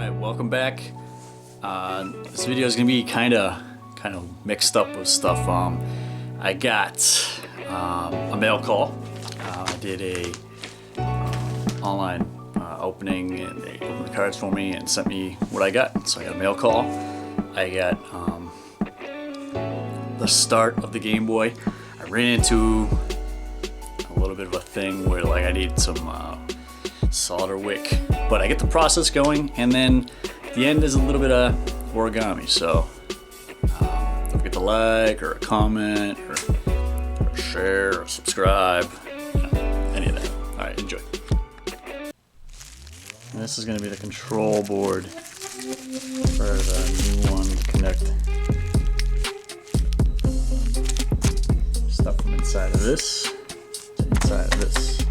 Alright, welcome back. This video is gonna be kind of mixed up with stuff. I got a mail call. I did a online opening, and they opened the cards for me and sent me what I got. So I got a mail call. I got the start of the Game Boy. I ran into a little bit of a thing where I need some solder wick, but I get the process going, and then the end is a little bit of origami. So don't forget to like or a comment or share or subscribe, any of that. All right, enjoy. And this is going to be the control board for the new one to connect stuff from inside of this to inside of this.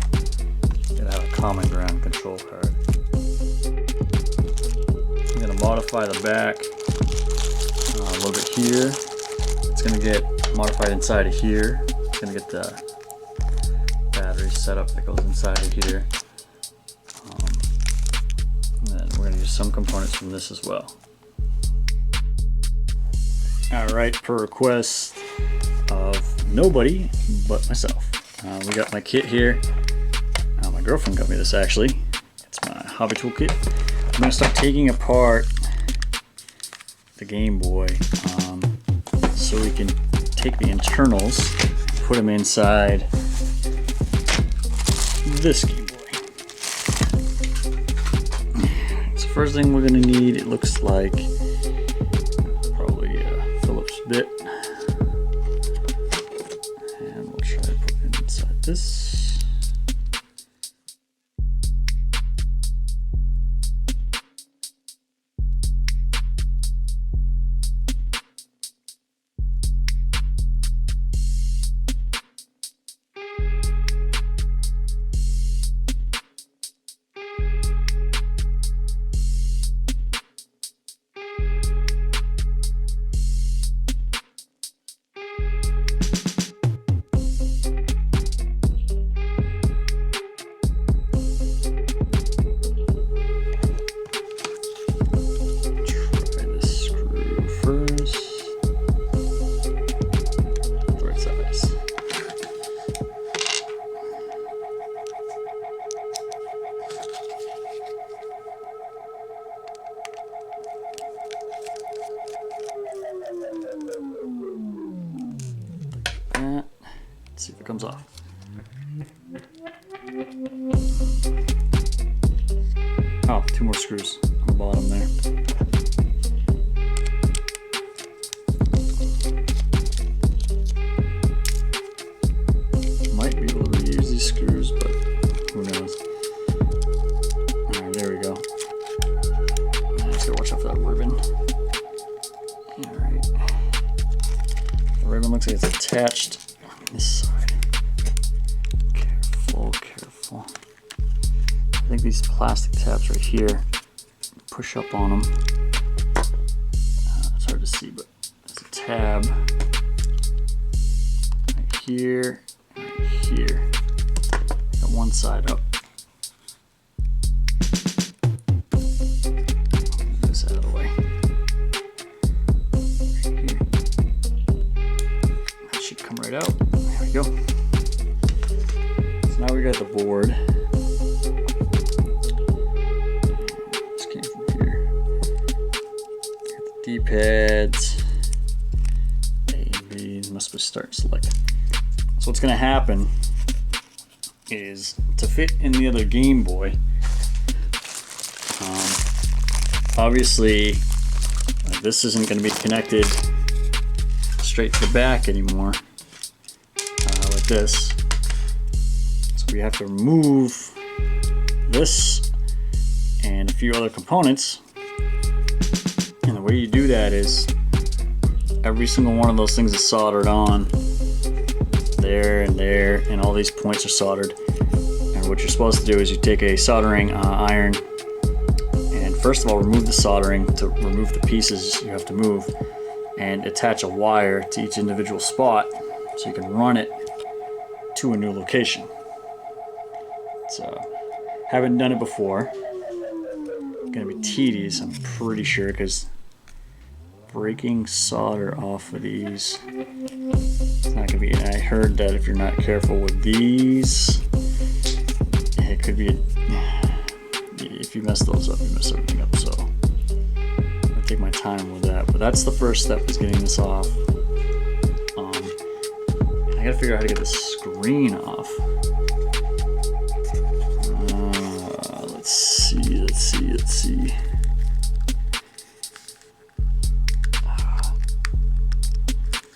Gotta have a common ground control card. I'm gonna modify the back a little bit here. It's gonna get modified inside of here. It's gonna get the battery setup that goes inside of here. And then we're gonna use some components from this as well. Alright, per request of nobody but myself. We got my kit here. My girlfriend got me this actually. It's my hobby tool kit. I'm going to start taking apart the Game Boy so we can take the internals, put them inside this Game Boy. So first thing we're going to need, it looks like, probably a Phillips bit. And we'll try to put it inside this. Let's see if it comes off. Oh, 2 more screws on the bottom there. Might be able to reuse these screws, but who knows. Alright, there we go. I just gotta watch out for that ribbon. Alright. The ribbon looks like it's attached on this side. Careful. I think these plastic tabs right here, push up on them. It's hard to see, but there's a tab right here and right here. Got one side up. Move this out of the way. Right here. That should come right out. There we go. So now we got the board. This came from here. Got the D-pads. A and B. Must be start select. So what's going to happen is, to fit in the other Game Boy, obviously this isn't going to be connected straight to the back anymore, like this. So we have to remove this and a few other components. And the way you do that is every single one of those things is soldered on there and there, and all these points are soldered. And what you're supposed to do is you take a soldering iron and first of all remove the soldering to remove the pieces you have to move, and attach a wire to each individual spot so you can run it to a new location. So haven't done it before, gonna be tedious, I'm pretty sure, because breaking solder off of these, it's not gonna be. And I heard that if you're not careful with these, it could be. If you mess those up, you mess everything up. So I'll take my time with that. But that's the first step, is getting this off. I gotta figure out how to get the screen off. Let's see.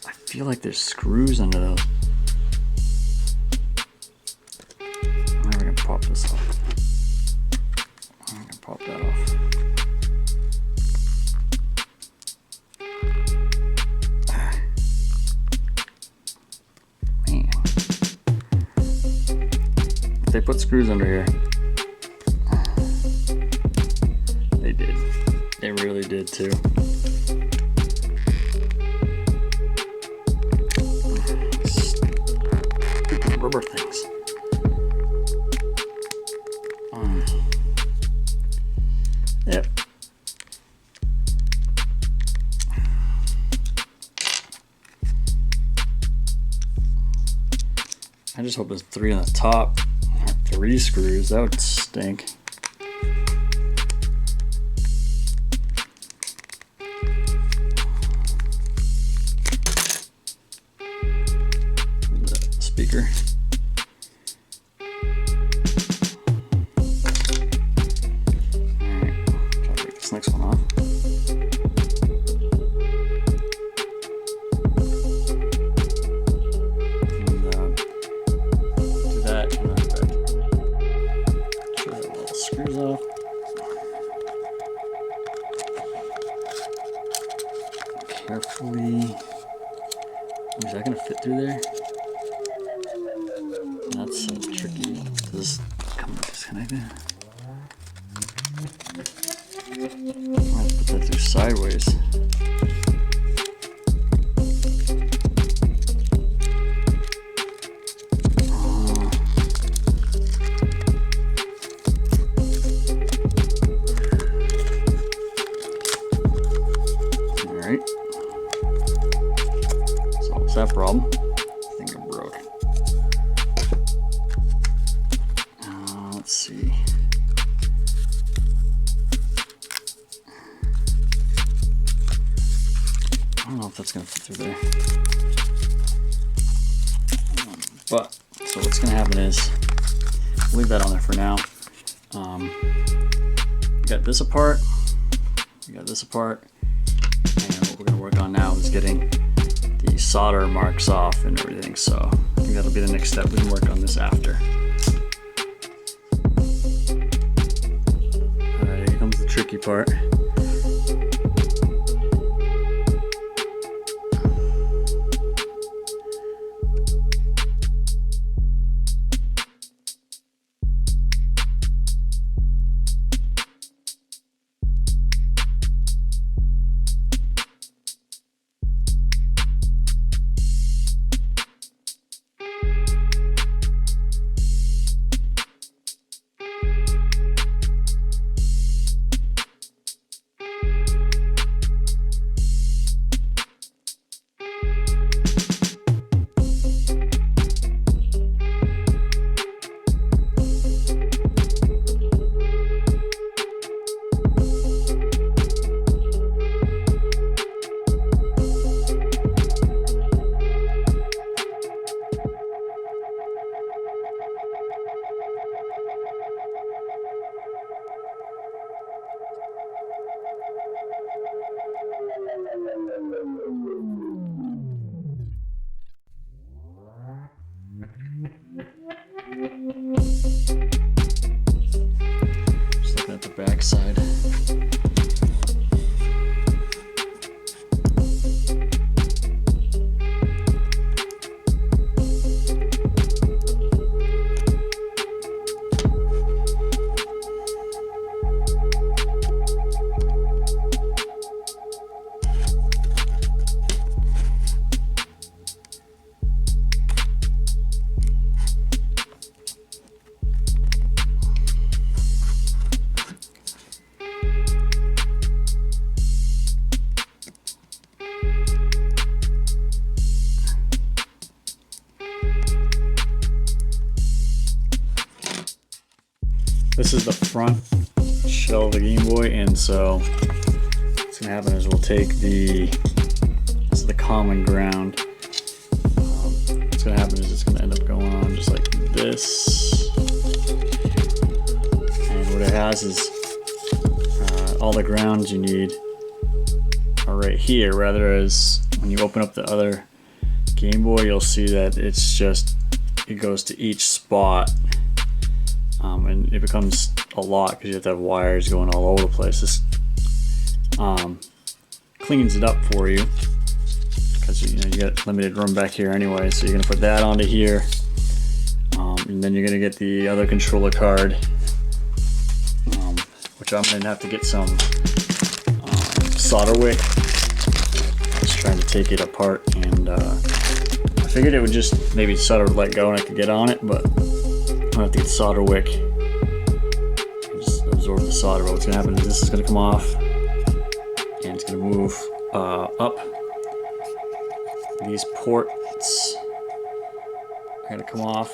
I feel like there's screws under those. I'm gonna pop this off. I'm gonna pop that off. Man. They put screws under here. They did. They really did too. Stupid rubber things. Yep. I just hope there's 3 on the top. 3 screws. That would stink. Speaker. Alright, try to take this next one off. And do that, and then back. Try the little screws off. Carefully. Is that gonna fit through there? That's tricky. Does this come disconnected? I have to put that through sideways. Alright. Solves that problem. I think I'm broke. Let's see. I don't know if that's going to fit through there. But, so what's going to happen is, leave that on there for now. We got this apart. We got this apart. And what we're going to work on now is getting the solder marks off and everything. So I think that'll be the next step. We can work on this after. Alright, here comes the tricky part. Just looking at the back side. front shell of the Game Boy, and so what's gonna happen is we'll take this is the common ground. What's gonna happen is it's gonna end up going on just like this, and what it has is all the grounds you need are right here, rather as when you open up the other Game Boy, you'll see that it goes to each spot, and it becomes a lot because you have to have wires going all over the place. This cleans it up for you because you got limited room back here anyway. So you're gonna put that onto here, and then you're gonna get the other controller card, which I'm gonna have to get some solder wick. I was trying to take it apart, and I figured it would just maybe solder would let go and I could get on it, but I'm gonna have to get solder wick and just absorb the solder. But what's gonna happen is this is gonna come off, and it's gonna move up. These ports are gonna come off.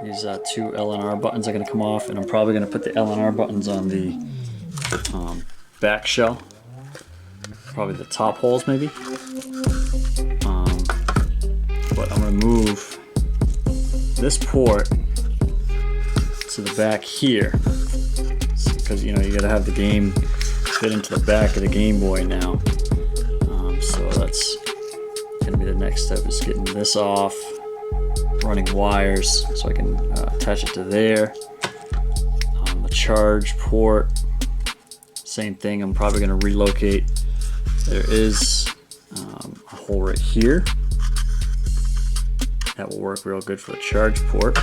These two L&R buttons are gonna come off, and I'm probably gonna put the L&R buttons on the back shell, probably the top holes maybe. But I'm gonna move this port to the back here, because you gotta have the game fit into the back of the Game Boy now. So that's gonna be the next step, is getting this off, running wires so I can attach it to there. The charge port, same thing. I'm probably gonna relocate. There is a hole right here that will work real good for the charge port.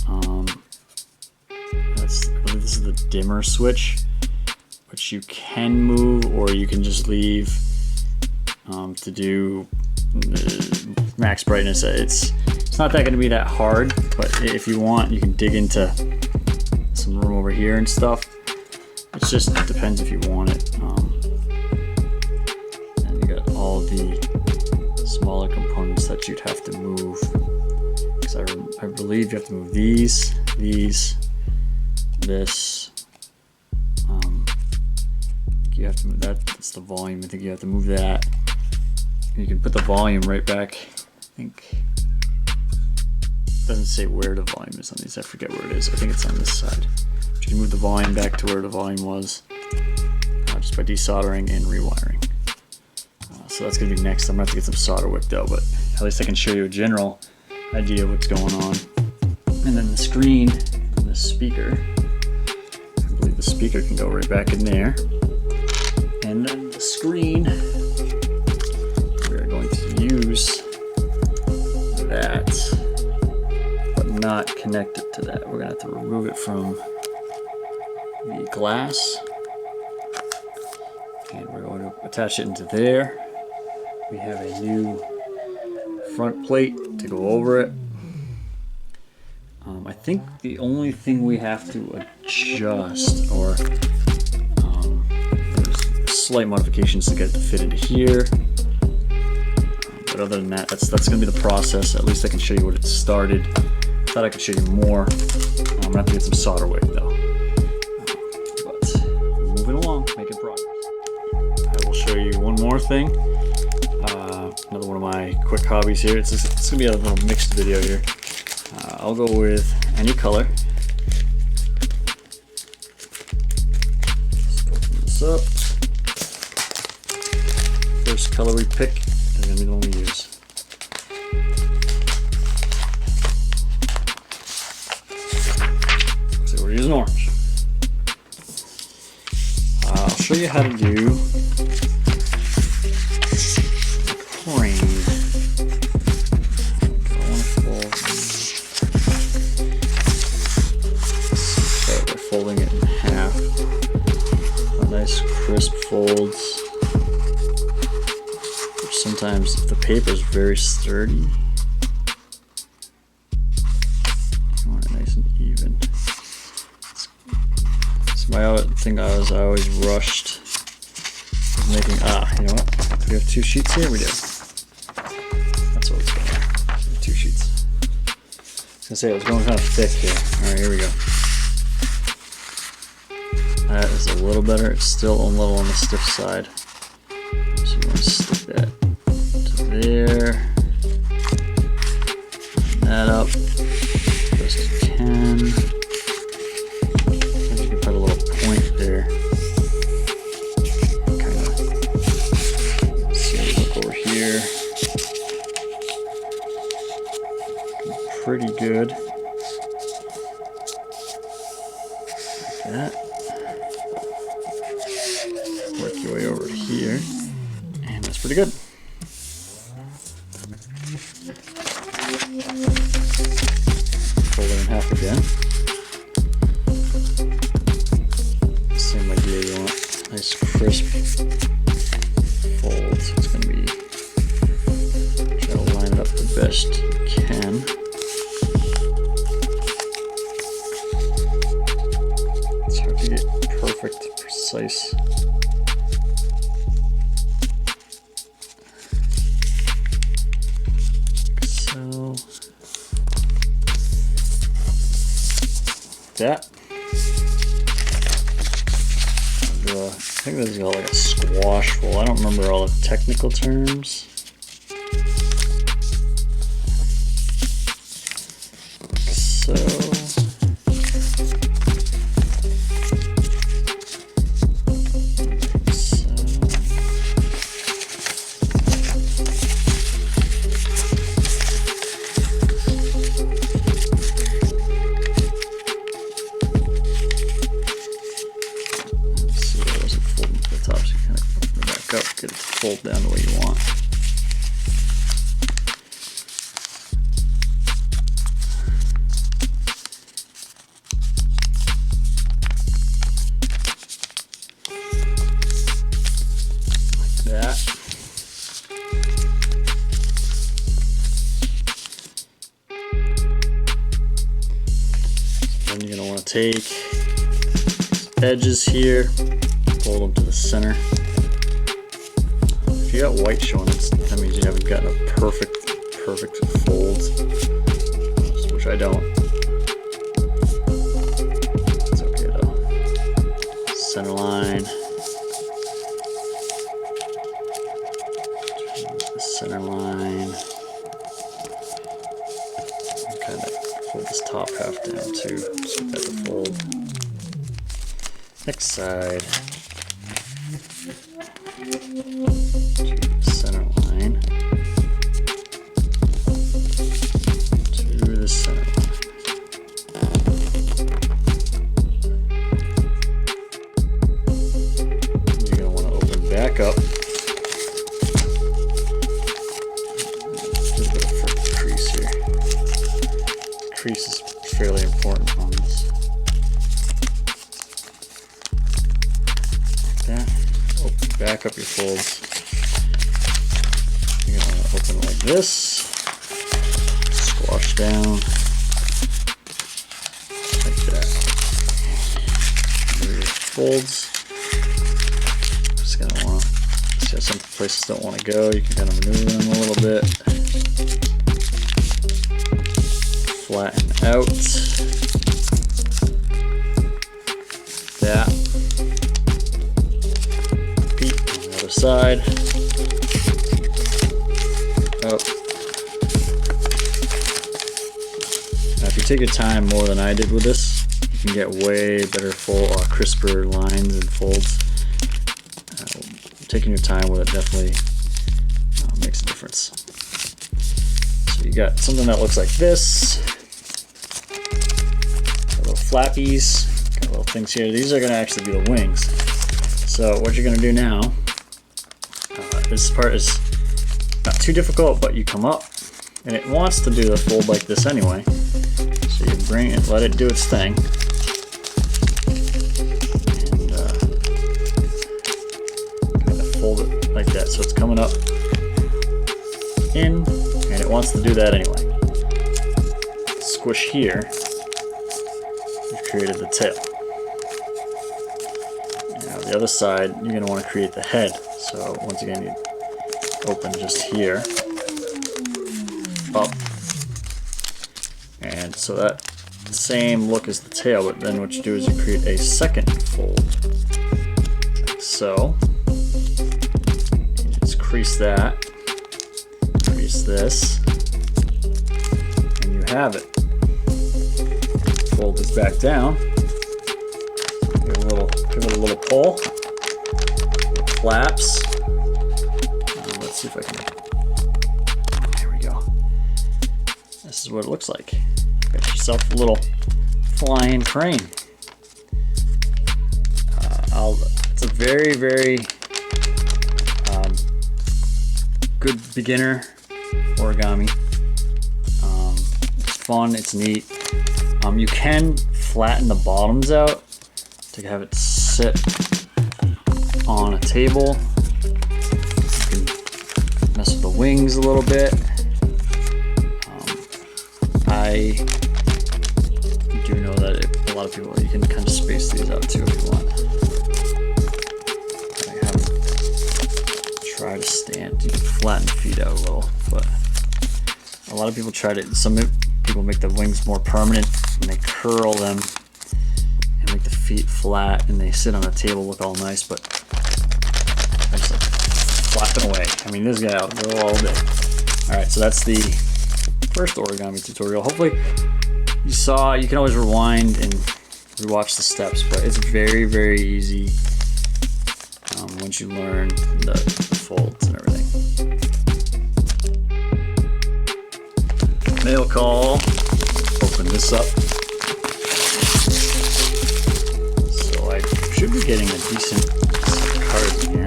I believe this is the dimmer switch, which you can move, or you can just leave to do max brightness. It's not that going to be that hard, but if you want, you can dig into some room over here and stuff. It just depends if you want it. And you got all the smaller components that you'd have to move. Because I believe you have to move these, this. You have to move that. That's the volume. I think you have to move that. And you can put the volume right back. I think it doesn't say where the volume is on these. I forget where it is. I think it's on this side. But you can move the volume back to where the volume was just by desoldering and rewiring. So that's gonna be next. I'm gonna have to get some solder wick though, but at least I can show you a general idea of what's going on. And then the screen and the speaker. I believe the speaker can go right back in there. And then the screen, we're going to use that, but not connect it to that. We're gonna have to remove it from the glass, and we're going to attach it into there. We have a new front plate to go over it. I think the only thing we have to adjust, or slight modifications to get it to fit into here, but other than that, that's going to be the process. At least I can show you what it started. I thought I could show you more. I'm going to have to get some solder wick though, but moving along, making progress. I will show you one more thing, another one of my quick hobbies here. It's going to be a little mixed video here. I'll go with any color. Just open this up. First color we pick is going to be the one we use. So we're using orange. I'll show you how to do crane. Start by folding it in half. A nice crisp folds. Sometimes if the paper is very sturdy, you want it nice and even. So my other thing I always rushed making, you know what? Do we have two sheets here? We do. That's what it's going on. Two sheets. I was gonna say it was going kind of thick here. Alright, here we go. is a little better. It's still a little on the stiff side. So you want to stick that to there. That up best you can. And you can put a little point there. Kind of see, look over here. Pretty good. Like that. Work your way over to here, and that's pretty good. Fold it in half again. Same idea, you want nice crisp fold. So it's going to be, try to line it up the best you can. It's hard to get perfect, precise. That. I think this is called like a squash fold. I don't remember all the technical terms. So get it to fold down the way you want. Like that. So then you're going to want to take edges here, fold them to the center. If you got white showing, that means you haven't gotten a perfect fold, which I don't. It's okay though. Center line. Center line. Kind of fold this top half down too, so we got the fold. Next side. To the center line. To the center line. You're going to want to open back up. There's a bit of a crease here. The crease is fairly important on this. Like that. Open back up your folds. You're going to want to open it like this. Squash down. Like that. Move your folds. Just going to want to see how some places don't want to go. You can kind of maneuver them a little bit. Flatten out. That. Side up. Now if you take your time more than I did with this, you can get way better crisper lines and folds. Taking your time with it definitely makes a difference. So you got something that looks like this. Got little flappies, got little things here. These are going to actually be the wings. So what you're going to do now, this part is not too difficult, but you come up and it wants to do the fold like this anyway. So you bring it, let it do its thing. And kind of fold it like that. So it's coming up in and it wants to do that anyway. Squish here. You've created the tail. Now the other side, you're going to want to create the head. So once again, you open just here, up, and so that same look as the tail, but then what you do is you create a second fold. Like so. You just crease that. Crease this. And you have it. Fold this back down. Give it a little pull. Flaps. Let's see if I can. There we go. This is what it looks like. Got yourself a little flying crane. It's a very, very good beginner origami. It's fun. It's neat. You can flatten the bottoms out to have it sit on a table. You can mess with the wings a little bit. I do know that a lot of people, you can kind of space these out too if you want. I haven't tried to stand. You can flatten the feet out a little, but a lot of people try to. Some people make the wings more permanent and they curl them and make the feet flat and they sit on the table, look all nice, but I just like flapping away. I mean, this guy out go all day. All right, so that's the first origami tutorial. Hopefully you saw. You can always rewind and rewatch the steps, but it's very, very easy once you learn the folds and everything. Mail call. Open this up. So I should be getting a decent set of cards in here.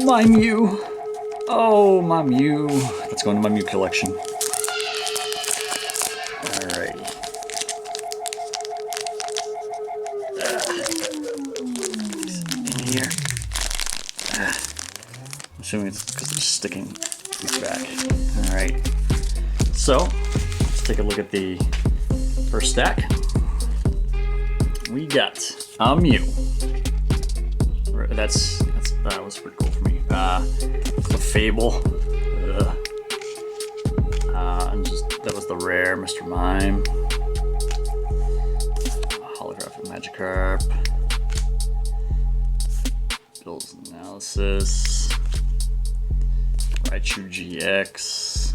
My Mew. Oh, my Mew. Let's go into my Mew collection. Alrighty. In here. I'm assuming it's because it's sticking back. Alright. So, let's take a look at the first stack. We got a Mew. That was pretty cool for me. The Fable. And that was the rare Mr. Mime. Holographic Magikarp. Bill's Analysis. Raichu GX.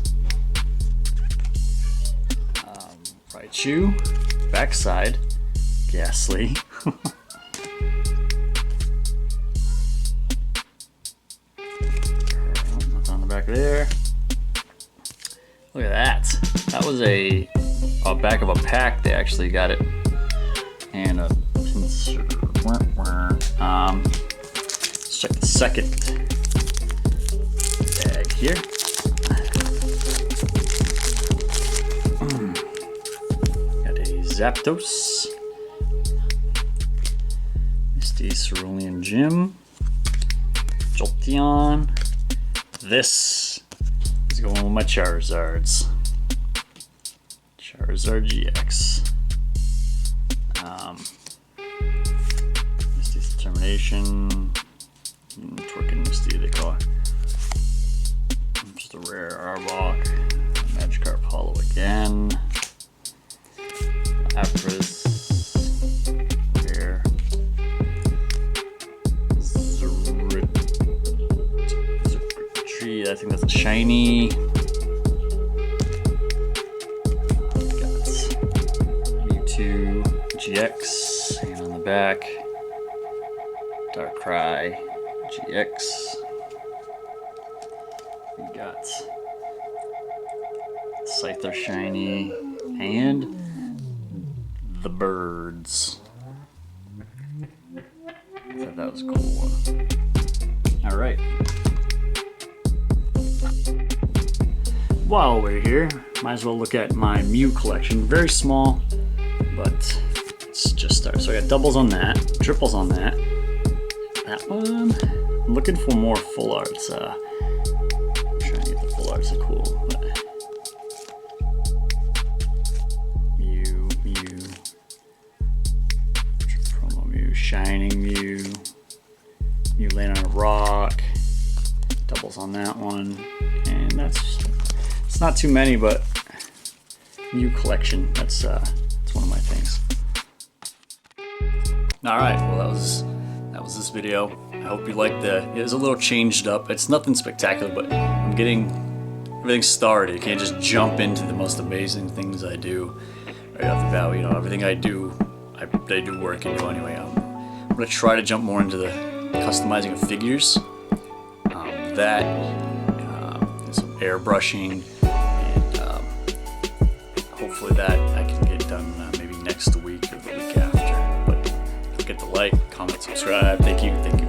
Raichu. Backside. Ghastly. What's on the back there? Look at that. That was a back of a pack. They actually got it. And a pincer. Let's check the second bag here. Got a Zapdos. Misty Cerulean Gym. Jolteon. This is going with my Charizards. Charizard GX. Misty's Determination. Twerking Misty, they call it. Just a rare Arbok. Magikarp Hollow again. Lapras. Rare. Tree, I think that's a shiny. Got Mewtwo GX, and on the back, Darkrai GX. We got Scyther shiny, and the birds. I thought that was a cool one. All right. While we're here, might as well look at my Mew collection. Very small, but it's just started. So I got doubles on that, triples on that. That one. I'm looking for more full arts. I'm trying to get the full arts. Are cool. But Mew, promo Mew, Shining Mew, Mew laying on a rock. Doubles on that one, and it's not too many, but new collection. That's one of my things. All right, well that was this video. I hope you liked it was a little changed up. It's nothing spectacular, but I'm getting everything started. You can't just jump into the most amazing things I do right off the bat. You know, everything I do work into anyway. I'm gonna try to jump more into the customizing of figures. And some airbrushing, and hopefully that I can get done maybe next week or the week after. But don't forget to like, comment, subscribe. Thank you.